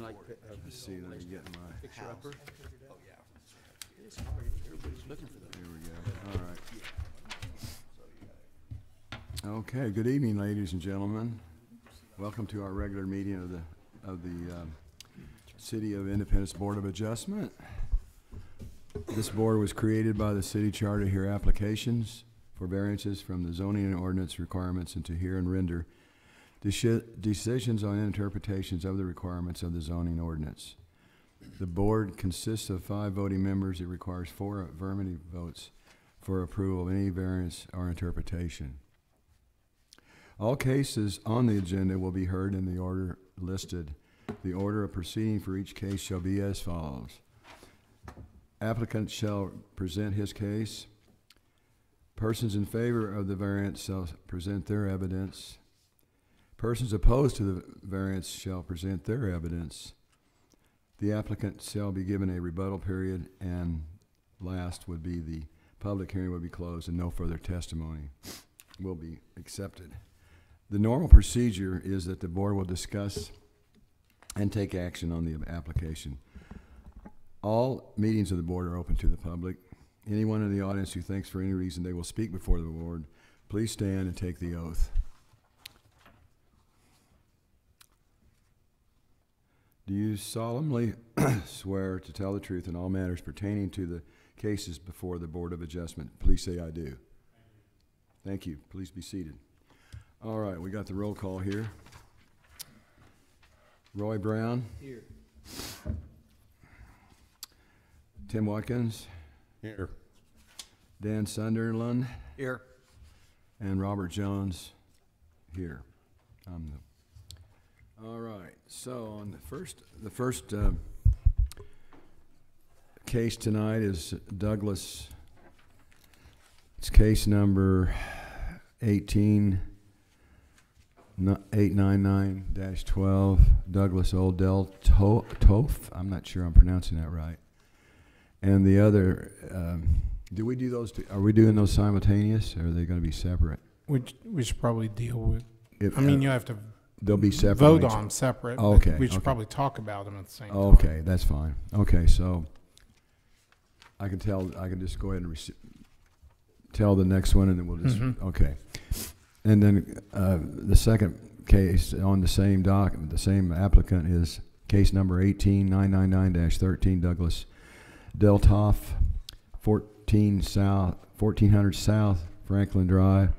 Let's see, let me get my Picture upper. Oh, yeah. It's hard. Everybody's looking for that. Here we go. All right. Okay. Good evening, ladies and gentlemen. Welcome to our regular meeting of the City of Independence Board of Adjustment. This board was created by the city charter to hear applications for variances from the zoning and ordinance requirements and to hear and render decisions on interpretations of the requirements of the zoning ordinance. The board consists of 5 voting members. It requires 4 affirmative votes for approval of any variance or interpretation. All cases on the agenda will be heard in the order listed. The order of proceeding for each case shall be as follows. Applicant shall present his case. Persons in favor of the variance shall present their evidence. Persons opposed to the variance shall present their evidence. The applicant shall be given a rebuttal period, and last would be the public hearing would be closed and no further testimony will be accepted. The normal procedure is that the board will discuss and take action on the application. All meetings of the board are open to the public. Anyone in the audience who thinks for any reason they will speak before the board, please stand and take the oath. Do you solemnly swear to tell the truth in all matters pertaining to the cases before the Board of Adjustment? Please say I do. Thank you. Please be seated. All right, we got the roll call here. Roy Brown. Here. Tim Watkins. Here. Dan Sunderland. Here. And Robert Jones here. All right, so on the first case tonight is Douglas. It's case number 18899-12, Douglas Odell Toth. I'm not sure I'm pronouncing that right. And the other, do we do those two? Are we doing those simultaneous, or are they going to be separate? We should probably deal with. If, I mean, you have to they'll be separate. vote on them separate. Oh, but okay. We should Okay. probably talk about them at the same time. Okay, that's fine. Okay, so I can just go ahead and tell the next one, and then we'll just, okay. And then the second case on the same the same applicant is case number 18999-13, Douglas Deltoff, 1400 South Franklin Drive.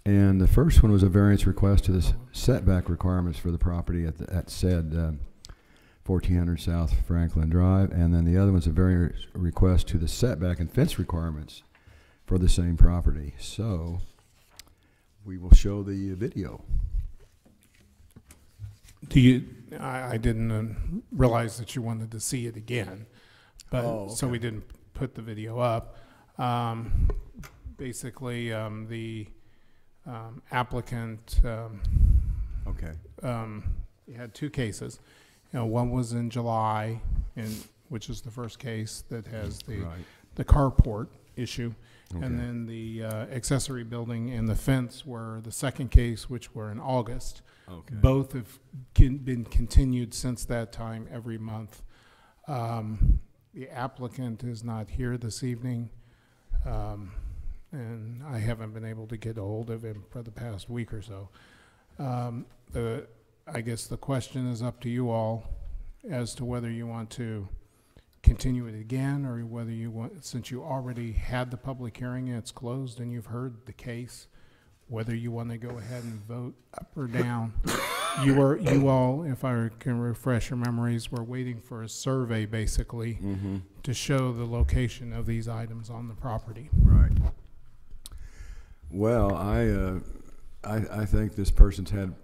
And the first one was a variance request to the setback requirements for the property at said 1400 South Franklin Drive. And then the other one's a variance request to the setback and fence requirements for the same property. So we will show the video. I didn't realize that you wanted to see it again, but so we didn't put the video up. Basically, the applicant he had 2 cases. One was in July, which is the first case that has the carport issue. Okay. And then the accessory building and the fence were the second case, which were in August. Okay. Both have been continued since that time every month. The applicant is not here this evening, and I haven't been able to get a hold of him for the past week or so. I guess the question is up to you all as to whether you want to continue it again, or whether you want, since you already had the public hearing and it's closed and you've heard the case, whether you want to go ahead and vote up or down. You all, if I can refresh your memories, were waiting for a survey basically to show the location of these items on the property. Right. Well, I think this person's had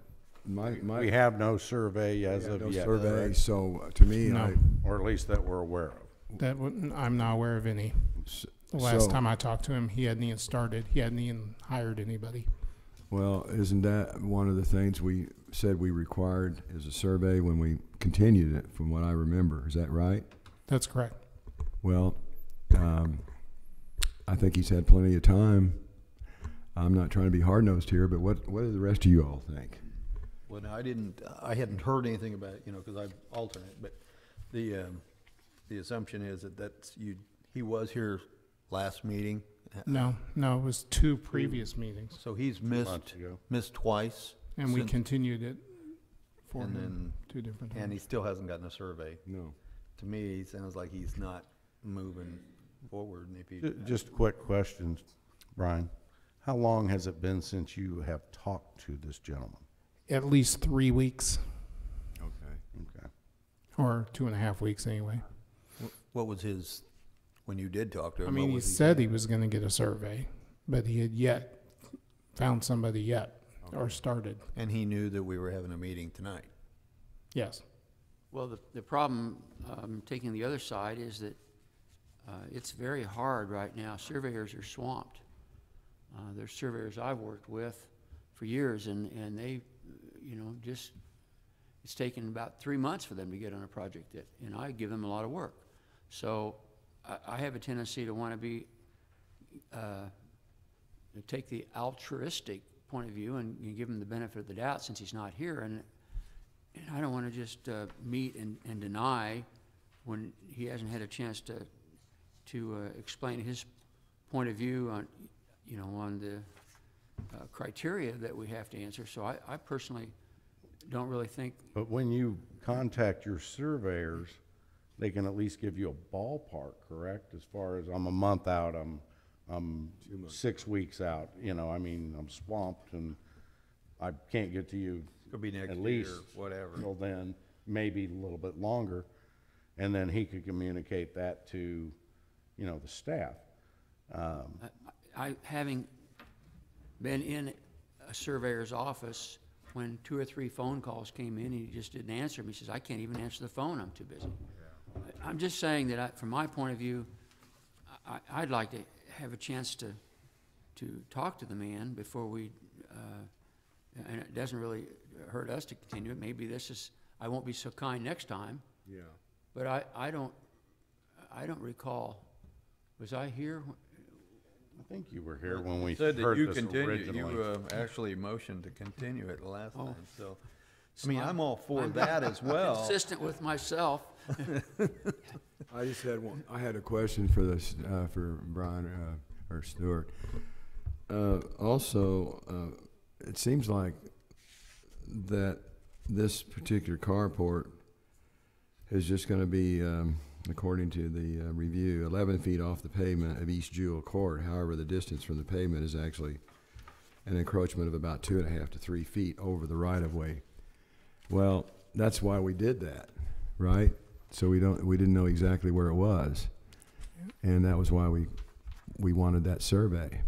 We have no survey as of no yet. survey, Right? so to me, No. Or at least that we're aware of. I'm not aware of any. The last time I talked to him, he hadn't even started. He hadn't even hired anybody. Well, isn't that one of the things we said we required is a survey when we continued it, from what I remember? Is that right? That's correct. Well, I think he's had plenty of time. I'm not trying to be hard-nosed here, but what do the rest of you all think? Well, no, I hadn't heard anything about it, because I'm alternate, but the assumption is that he was here last meeting. No, it was 2 previous meetings, So he's months ago. missed twice. and we since- continued it for And him then, 2 different and he times. still hasn't gotten a survey. No. To me, it sounds like he's not moving forward, and if he. Just a quick question, Brian. How long has it been since you have talked to this gentleman? At least 3 weeks, Okay. Okay. or 2.5 weeks anyway. What was his, when you did talk to him? I mean, what he was said he was gonna get a survey, but he had yet found somebody yet, or started. And he knew that we were having a meeting tonight. Yes. Well, the problem, taking the other side, is that it's very hard right now. Surveyors are swamped. There's surveyors I've worked with for years, and they, just, it's taken about 3 months for them to get on a project and I give them a lot of work. So I have a tendency to want to be, to take the altruistic point of view and give him the benefit of the doubt since he's not here. And I don't want to just meet and deny when he hasn't had a chance to explain his point of view on, on the criteria that we have to answer. So I personally don't really think. But when you contact your surveyors, they can at least give you a ballpark, correct? As far as I'm a month out, I'm 6 weeks out, I'm swamped and I can't get to you Could be next at year, least whatever. till then, maybe a little bit longer. And then he could communicate that to, the staff. I having been in a surveyor's office when 2 or 3 phone calls came in and he just didn't answer me. He says, I can't even answer the phone, I'm too busy. I'm just saying that from my point of view, I'd like to have a chance to talk to the man before we, and it doesn't really hurt us to continue it. Maybe I won't be so kind next time, Yeah. but I don't recall, was I here? I think you were here when we Said that heard you this continued, originally. you actually motioned to continue it last Oh. time, so. I mean, I'm all for that as well. Consistent with myself. I just had I had a question for this, for Brian, or Stuart. Also, it seems like that this particular carport is just gonna be, according to the review, 11 feet off the pavement of East Jewel Court. However, the distance from the pavement is actually an encroachment of about 2.5 to 3 feet over the right-of-way. Well, that's why we did that, right? So we didn't know exactly where it was, and that was why we wanted that survey.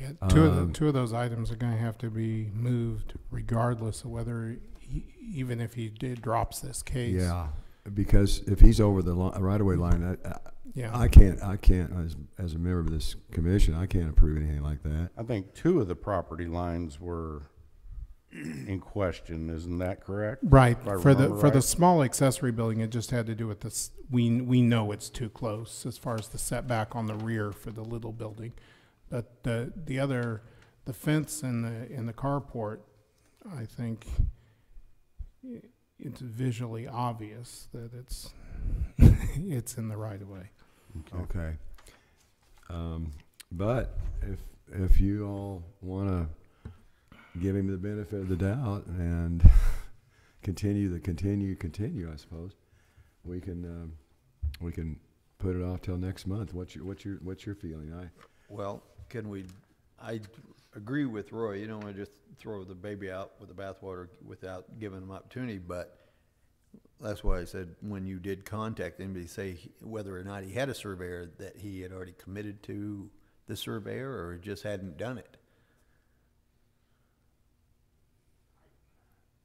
Yeah, two of those items are gonna have to be moved regardless of whether, even if he drops this case. Yeah, because if he's over the right-of-way line, Yeah. I can't, as a member of this commission, I can't approve anything like that. I think 2 of the property lines were in question, isn't that correct? Right, If I for the remember right. small accessory building, it just had to do with this, we know it's too close as far as the setback on the rear for the little building. But the other, the fence in the carport, I think it's visually obvious that it's, it's in the right of way. Okay. But if you all wanna give him the benefit of the doubt and continue, I suppose, we can put it off till next month. What's your feeling? Well, I agree with Roy, you don't want to just throw the baby out with the bathwater without giving him opportunity, but that's why I said when you did contact him, did he say whether or not he had a surveyor that he had already committed to the surveyor or just hadn't done it?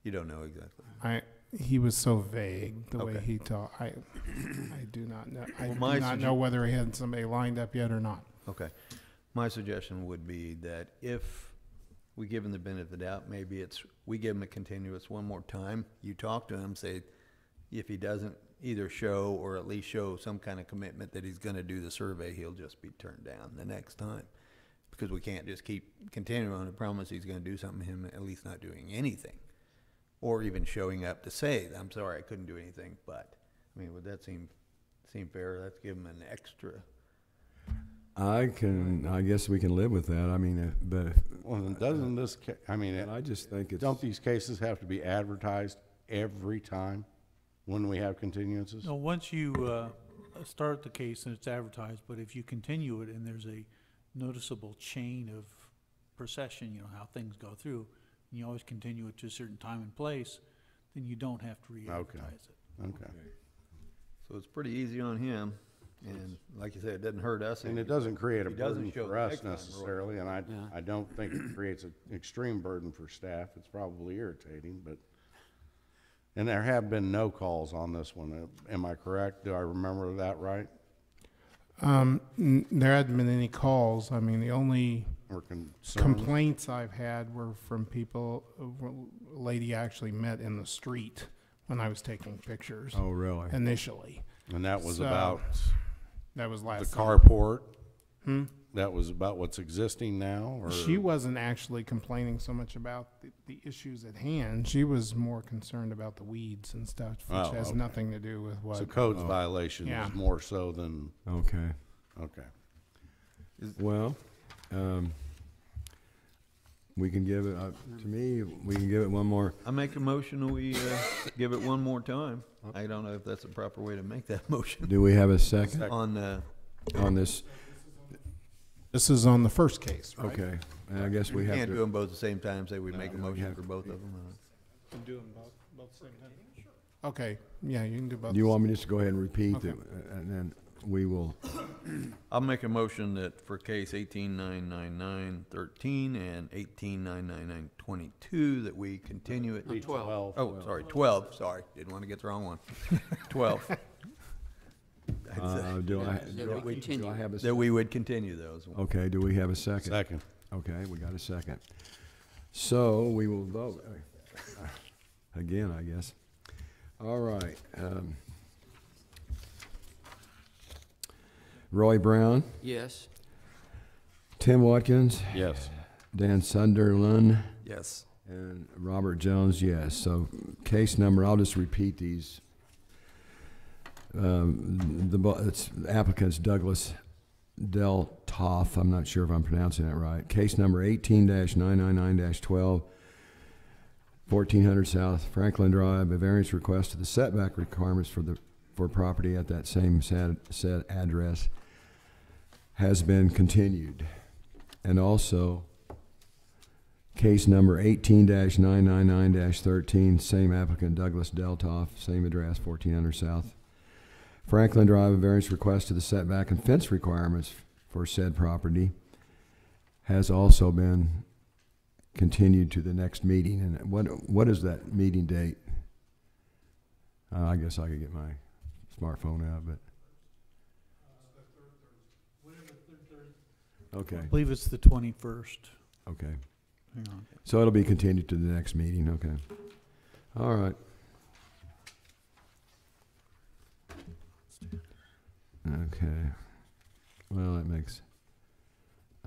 You don't know exactly. He was so vague, the way Okay. he talked, I do not know, I Well, do my not know whether he had somebody lined up yet or not. Okay. My suggestion would be that if we give him the benefit of the doubt, maybe we give him a continuous one more time. You talk to him, say, if he doesn't either show or at least show some kind of commitment that he's gonna do the survey, he'll just be turned down the next time. Because we can't just keep continuing on the promise he's gonna do something, him at least not doing anything. or even showing up to say, I'm sorry, I couldn't do anything, but, I mean, would that seem fair? Let's give them an extra. I guess we can live with that. I mean, but Well, then doesn't this, I mean, I just think it's. don't these cases have to be advertised every time when we have continuances? No, once you start the case and it's advertised, but if you continue it and there's a noticeable chain of procession, you know, how things go through, and you always continue it to a certain time and place, then you don't have to re-advertise it. Okay. So it's pretty easy on him, and like you said, it doesn't hurt us. And it doesn't create a He doesn't burden show for the us next time, Roy. necessarily, and Yeah. I don't think it creates an extreme burden for staff. It's probably irritating, but, and there have been no calls on this one. Am I correct? Do I remember that right? There hadn't been any calls. I mean, the only Or concerns? complaints I've had were from people, a lady actually met in the street when I was taking pictures Oh, really? initially. And that was So, about That was the last summer. carport? Hmm? That was about what's existing now, or? She wasn't actually complaining so much about the issues at hand. She was more concerned about the weeds and stuff, which Oh, has okay. nothing to do with what. So codes violations Yeah. more so than, Okay. okay. Well, we can give it, to me, we can give it one more. I make a motion that we give it one more time. I don't know if that's the proper way to make that motion Do we have a second on on this? This is on the first case, right? Okay, and I guess we we have can't do to. them both at the same time, say we make a no, we motion have- for both of them. Do them both the same time? Okay, yeah, you can do both. Do you want me just to go ahead and repeat it, and then we will? I'll make a motion that for case 18-999-13 and 18-999-22, that we continue it. 12. Oh, sorry, 12, sorry, didn't want to get the wrong one. 12. Do I? That we Do I continue. have a? That we would continue those. Okay. Do we have a second? Second. Okay, we got a second. So we will vote again, I guess. All right. Roy Brown, Yes. Tim Watkins, Yes. Dan Sunderland, Yes. and Robert Jones, yes. So case number, I'll just repeat these. It's applicant's Douglas Del Toff. I'm not sure if I'm pronouncing that right. Case number 18-999-12, 1400 South Franklin Drive. A variance request to the setback requirements for property at that same said address has been continued. And also, case number 18-999-13, same applicant Douglas Del Toff, same address, 1400 South Franklin Drive. A variance request to the setback and fence requirements for said property has also been continued to the next meeting. And what is that meeting date? I guess I could get my smartphone out, but. Okay, I believe it's the 21st. okay. Hang on. So it'll be continued to the next meeting, okay. All right. Okay. Well, that makes,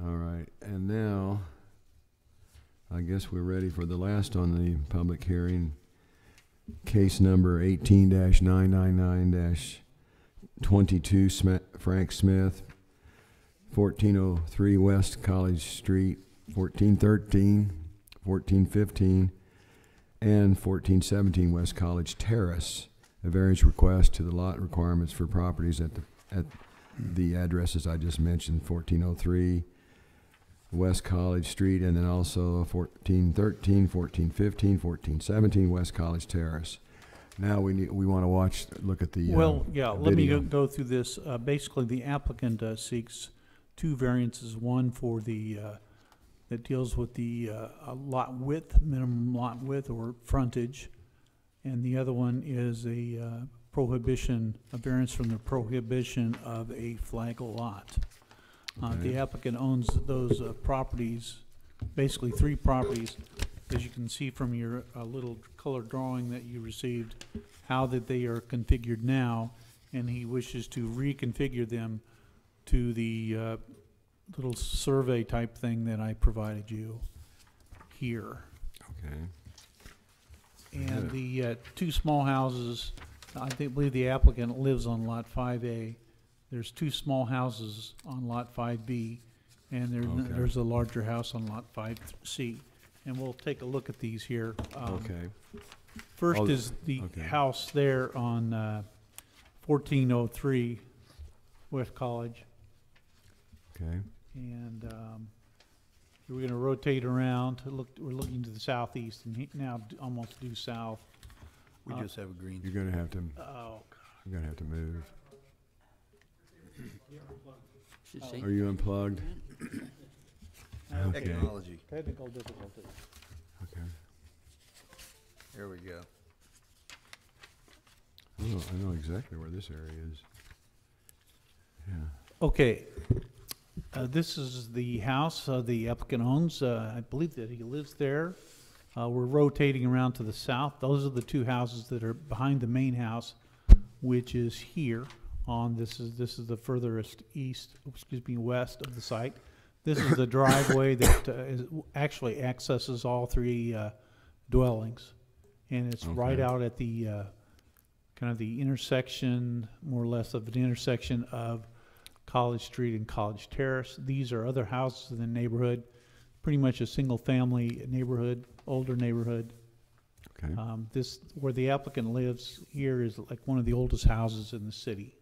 all right. And now, I guess we're ready for the last on the public hearing. Case number 18-999-22, Frank Smith, 1403 West College Street, 1413, 1415, and 1417 West College Terrace. A variance request to the lot requirements for properties at the addresses I just mentioned, 1403 West College Street, and then also 1413, 1415, 1417 West College Terrace. Now we want to look at the Well, yeah, let me video. go through this. Basically, the applicant seeks two variances, one for the, that deals with the lot width, minimum lot width or frontage, and the other one is a prohibition, a variance from the prohibition of a flag lot. The applicant owns those properties, basically three properties, as you can see from your little color drawing that you received, how that they are configured now, and he wishes to reconfigure them to the little survey type thing that I provided you here. Okay. And the two small houses, believe the applicant lives on Lot 5A. There's two small houses on Lot 5B, and Okay. there's a larger house on Lot 5C. And we'll take a look at these here. Okay, First Oh, is the okay. house there on 1403 West College. okay. And we're going to rotate around to look. We're looking to the southeast and now almost due south. We just have a green. You're gonna have to, Oh, you're gonna have to move. Should see. Are you unplugged? Okay, Technology. technical difficulty. okay. There we go. I know exactly where this area is. Yeah. Okay. This is the house the applicant owns. I believe that he lives there. We're rotating around to the south. Those are the two houses that are behind the main house, which is here on, this is the furthest west of the site. This is the driveway that actually accesses all three dwellings. And it's right Okay. out at the kind of the intersection, more or less of an intersection of College Street and College Terrace. These are other houses in the neighborhood, pretty much a single-family neighborhood, older neighborhood. Okay, This, where the applicant lives here, is like one of the oldest houses in the city.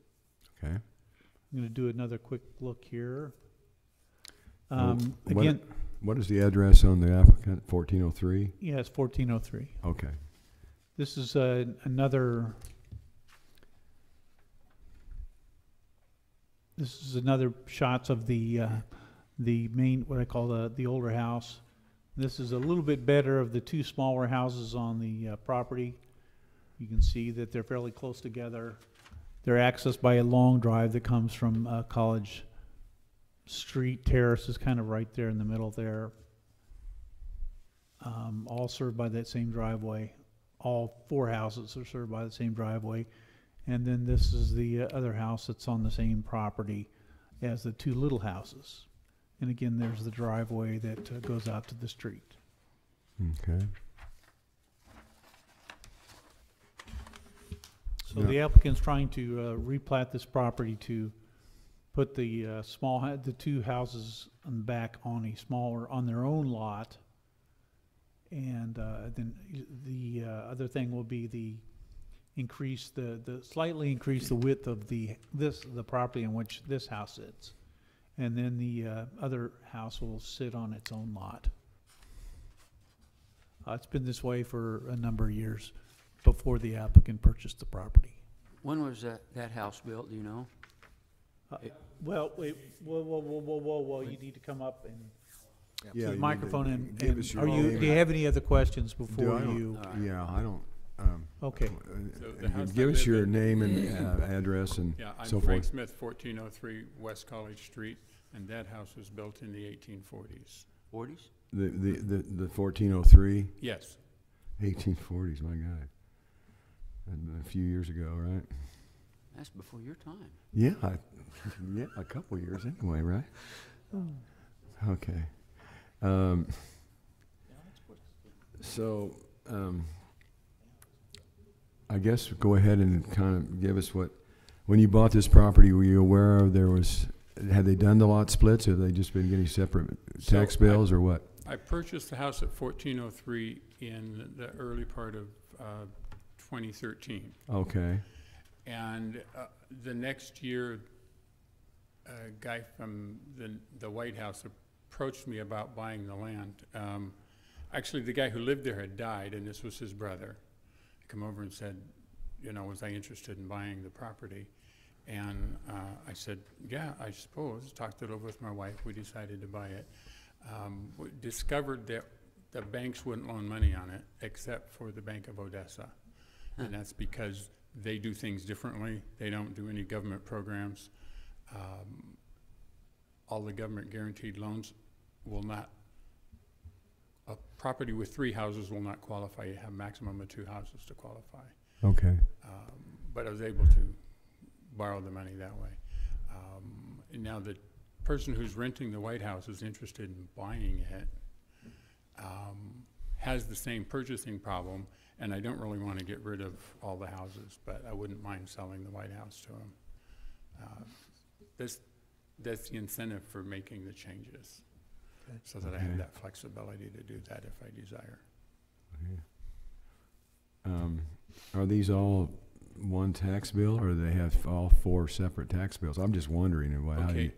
okay. I'm gonna do another quick look here. Well, what- Again, What is the address on the applicant? 1403? yeah, it's 1403. Okay, This is another. This is another shots of the main, what I call the older house. This is a little bit better of the two smaller houses on the property. You can see that they're fairly close together. They're accessed by a long drive that comes from College Street. Terrace is kind of right there in the middle there. All served by that same driveway. All four houses are served by the same driveway. And then this is the other house that's on the same property as the two little houses. And again, there's the driveway that goes out to the street. okay. So Yeah. the applicant's trying to replat this property to put the the two houses on the back on a smaller, on their own lot. And then the other thing will be the slightly increase the width of the property in which this house sits. And then the other house will sit on its own lot. It's been this way for a number of years before the applicant purchased the property. When was that house built, do you know? Well, wait, whoa, you need to come up and Yeah, to you the need microphone to and, give us your do name. you have any other questions Do before I don't- you? Yeah, I don't, Okay, So if the you house give I us live your in- name and address and Yeah, I'm so Frank forth. Smith, 1403 West College Street, and that house was built in the 1840s. 40s? The 1403, Yes, 1840s, my God. And a few years ago, right? That's before your time. Yeah, yeah, a couple years anyway, right? Okay. So, I guess go ahead and kind of give us when you bought this property, were you aware of had they done the lot splits, or have they just been getting separate tax So bills, or what? I purchased the house at 1403 in the early part of 2013. Okay, And the next year, a guy from the White House approached me about buying the land. Actually, the guy who lived there had died, and this was his brother. He came over and said, was I interested in buying the property? And I said, yeah, I suppose. Talked it over with my wife. We decided to buy it. We discovered that the banks wouldn't loan money on it, except for the Bank of Odessa. And that's because they do things differently. They don't do any government programs. All the government guaranteed loans will not, a property with 3 houses will not qualify. You have a maximum of 2 houses to qualify. okay, But I was able to borrow the money that way. And now the person who's renting the White House is interested in buying it, has the same purchasing problem, And I don't really want to get rid of all the houses, but I wouldn't mind selling the White House to them. That's the incentive for making the changes, so that I have Okay. that flexibility to do that if I desire. Are these all one tax bill, or do they have all 4 separate tax bills? I'm just wondering, how do you, Okay,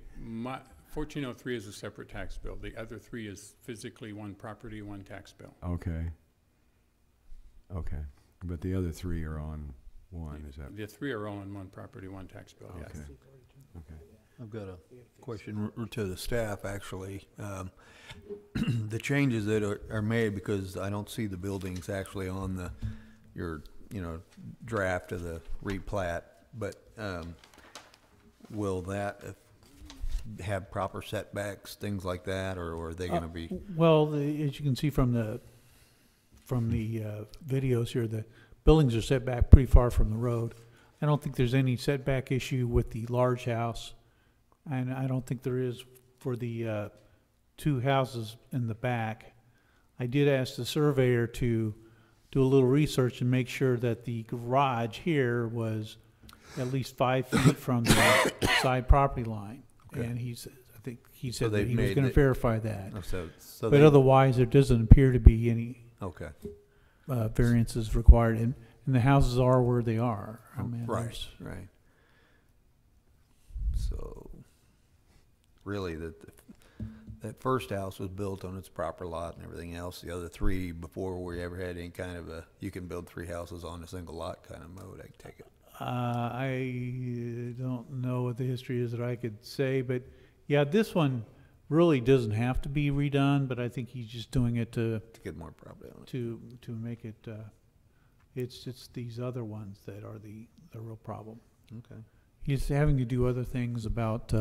1403 is a separate tax bill. The other 3 is physically one property, one tax bill. okay. Okay, but the other 3 are on one, is that? The 3 are all in one property, one tax bill, yes. Okay, okay. I've got a question to the staff, actually. The changes that are made, because I don't see the buildings actually on your draft of the replat, but will that have proper setbacks, things like that, or are they gonna be? Well, as you can see from the videos here, the buildings are set back pretty far from the road. I don't think there's any setback issue with the large house, and I don't think there is for the 2 houses in the back. I did ask the surveyor to do a little research and make sure that the garage here was at least 5 feet from the side property line. Okay. And I think he So said that they've he was made gonna it- verify that. So But they, otherwise, there doesn't appear to be any okay, variances required, and the houses are where they are. I mean, right, there's- right. So, really, that first house was built on its proper lot and everything else. The other 3, before we ever had any kind of you can build 3 houses on a single lot kind of mode, I take it. I don't know what the history is that I could say, but yeah, this one really doesn't have to be redone, but I think he's just doing it to To get more property on it. make it, it's just these other ones that are the real problem. Okay. He's having to do other things about,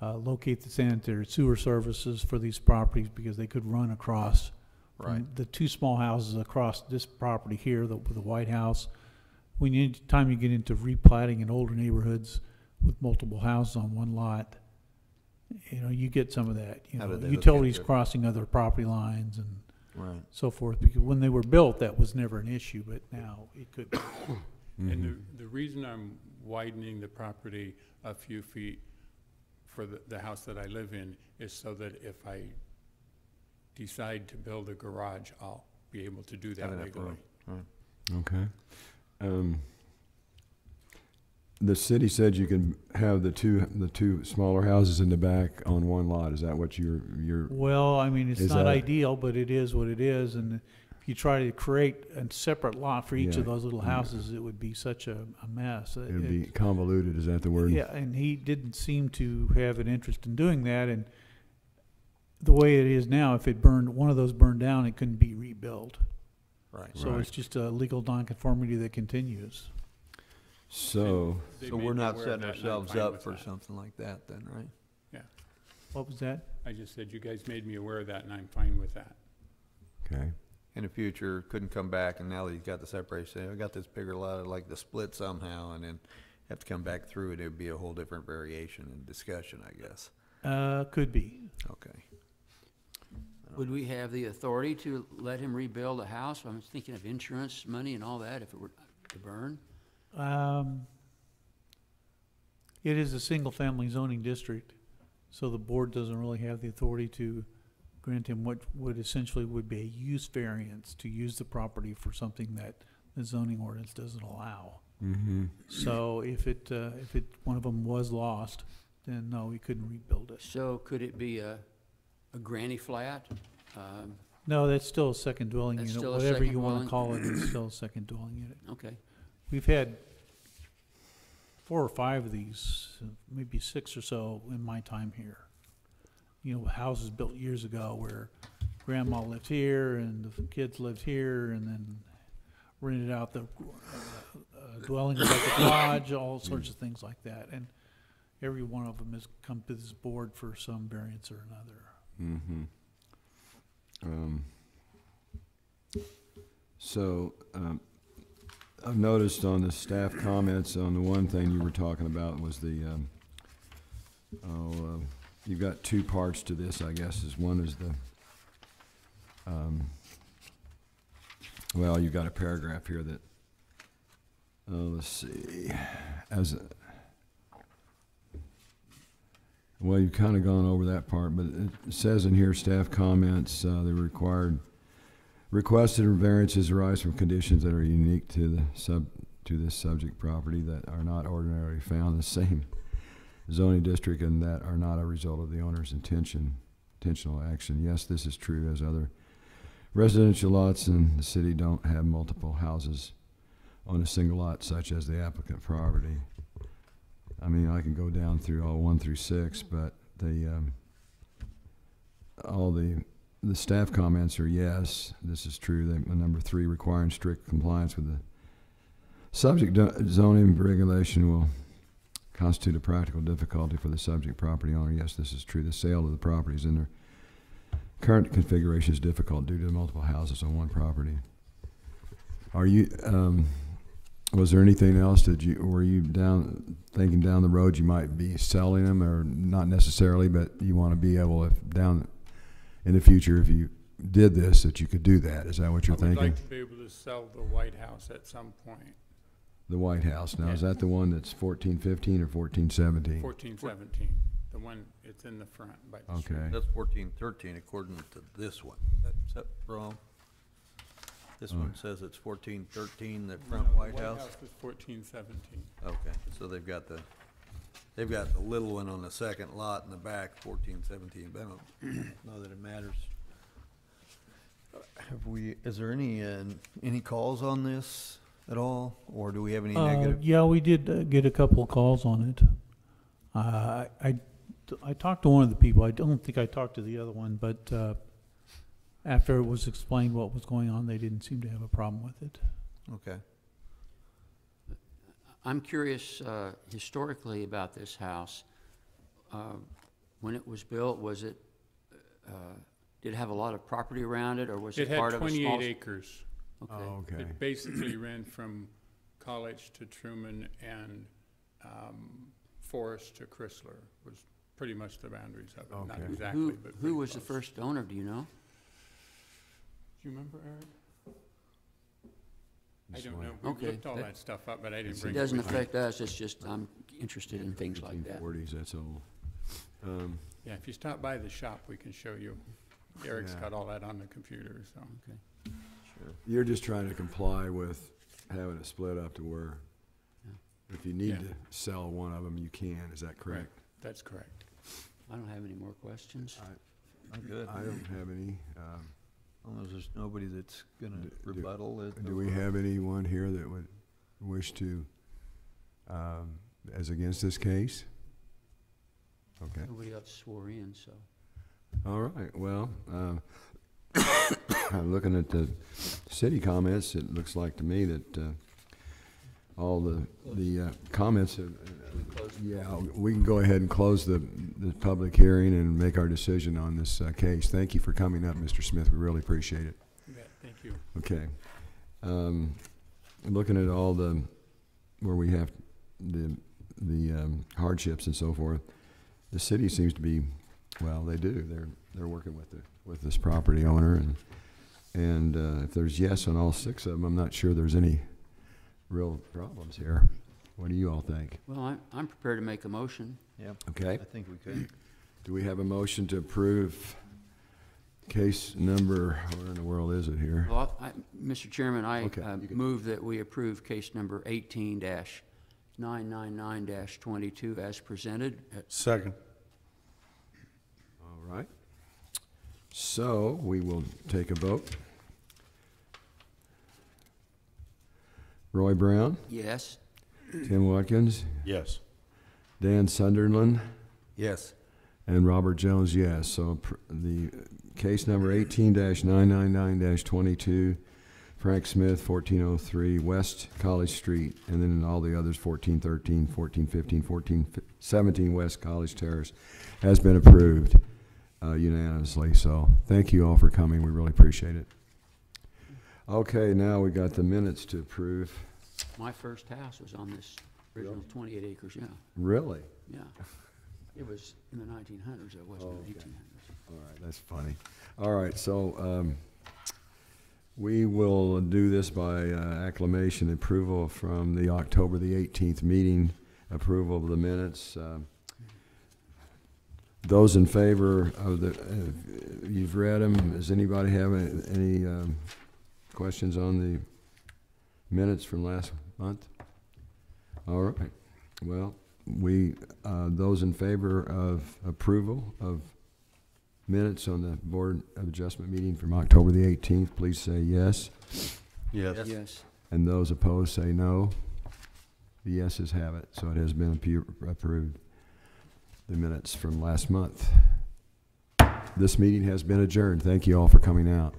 locate the sanitary sewer services for these properties because they could run across. from Right. The 2 small houses across this property here, the White House. Anytime you get into replatting in older neighborhoods with multiple houses on one lot, you get some of that, How did they look utilities into it? crossing other property lines and Right. so forth. Because when they were built, that was never an issue, but now it could be. And the reason I'm widening the property a few feet for the house that I live in is so that if I decide to build a garage, I'll be able to do Have that enough legally. room. Right. Okay. The city said you can have the two smaller houses in the back on one lot. Is that what you're? Well, I mean, it's Is not that- ideal, but it is what it is, and if you try to create a separate lot for each Yeah. of those little houses, it would be such a mess. It'd be convoluted. Is that the word? Yeah, and he didn't seem to have an interest in doing that, and the way it is now, if one of those burned down, it couldn't be rebuilt. Right. So it's just a legal nonconformity that continues. So, They So made we're me not aware of setting that, and I'm ourselves fine up with for that. something like that then, right? What was that? I just said you guys made me aware of that, and I'm fine with that. okay. In the future, couldn't come back, and now that you've got the separation, I got this bigger lot, I'd like to split somehow, and then have to come back through it, it'd be a whole different variation and discussion, I guess. Could be. Okay. Would we have the authority to let him rebuild a house? I'm thinking of insurance money and all that if it were to burn. It is a single-family zoning district, so the board doesn't really have the authority to grant him what would essentially would be a use variance to use the property for something that the zoning ordinance doesn't allow. Mm-hmm. So if one of them was lost, then no, we couldn't rebuild it. So could it be a granny flat? No, that's still a second dwelling That's unit. still a Whatever second you want dwelling? to call it, it's still a second dwelling unit. Okay. We've had 4 or 5 of these, maybe 6 or so in my time here. Houses built years ago where grandma lived here and the kids lived here and then rented out the dwelling like the garage, all sorts of things like that. And every one of them has come to this board for some variance or another. Mm-hmm. So, I've noticed on the staff comments on the one thing you were talking about was you've got 2 parts to this, I guess. One is well, you got a paragraph here that, let's see, well, you've kind of gone over that part, but it says in here, staff comments, the requested variances arise from conditions that are unique to this subject property that are not ordinarily found in the same zoning district and that are not a result of the owner's intentional action. Yes, this is true, as other residential lots in the city don't have multiple houses on a single lot, such as the applicant property. I mean, I can go down through all 1 through 6, but all the staff comments are yes, this is true. Number 3, requiring strict compliance with the subject zoning regulation will constitute a practical difficulty for the subject property owner. Yes, this is true. The sale of the properties in their current configuration is difficult due to multiple houses on one property. Are you, was there anything else were you thinking down the road you might be selling them, or not necessarily, but you want to be able, if down in the future, if you did this, that you could do that? Is that what you're I would thinking? like to be able to sell the White House at some point. The White House. Now, is Yeah. that the one that's 1415 or 1417? 1417, the one, it's in the front by the street. Okay. That's 1413 according to this one. Is that wrong? This one says it's 1413, the front No, White The House? White House was 1417. Okay, so they've got the little one on the second lot in the back, 1417, but I don't know that it matters. Is there any calls on this at all, or do we have any negative? Yeah, we did get a couple of calls on it. I talked to one of the people. I don't think I talked to the other one, but after it was explained what was going on, they didn't seem to have a problem with it. Okay. I'm curious historically about this house. When it was built, was it, did it have a lot of property around it, or was It it part had of a small? 28 acres. Okay. Oh, okay. It basically ran from College to Truman and Forest to Chrysler was pretty much the boundaries of it. Not Okay. exactly, but Who pretty was the close. first owner, do you know? Do you remember, Eric? I This don't one. know. We Okay, looked all that- that stuff up, but I didn't It's- bring It it doesn't with me. affect us, it's just I'm interested in things like that. 1940s, that's old. Yeah, if you stop by the shop, we can show you. Eric's Yeah. got all that on the computer, so. Okay. You're just trying to comply with having it split up to where if you need Yeah. to sell one of them, you can. Is that correct? That's correct. I don't have any more questions. I'm good. I don't have any. As long as there's nobody that's gonna rebuttal it. Do we have anyone here that would wish to, as against this case? Okay. Nobody else swore in, so. All right, well, looking at the city comments, it looks like to me that all the comments, yeah, we can go ahead and close the public hearing and make our decision on this case. Thank you for coming up, Mr. Smith, we really appreciate it. Yeah, thank you. Okay. Looking at all where we have the hardships and so forth, the city seems to be, well, they do. They're working with this property owner, and if there's yes on all 6 of them, I'm not sure there's any real problems here. What do you all think? Well, I'm prepared to make a motion. Yeah, Okay. I think we could. Do we have a motion to approve case number, where in the world is it here? Well, Mr. Chairman, I Okay, you can- move that we approve case number 18-999-22 as presented. Second. All right. So we will take a vote. Roy Brown, Yes. Tim Watkins, Yes. Dan Sunderland, Yes. and Robert Jones, yes. So the case number 18-999-22, Frank Smith, 1403 West College Street, and then all the others, 1413, 1415, 1417 West College Terrace, has been approved unanimously. So thank you all for coming. We really appreciate it. Okay, now we got the minutes to approve. My first house was on this original 28 acres, yeah, Really? yeah. It was in the 1900s, it wasn't in the Okay. 1800s. All right, that's funny. All right, so We will do this by acclamation approval from the October the 18th meeting, approval of the minutes. Those in favor of the, you've read them. Does anybody have any questions on the minutes from last month? All right. Well, those in favor of approval of minutes on the Board of Adjustment meeting from October the 18th, please say yes. Yes. Yes. And those opposed say no. The yeses have it, so it has been approved. The minutes from last month. This meeting has been adjourned. Thank you all for coming out.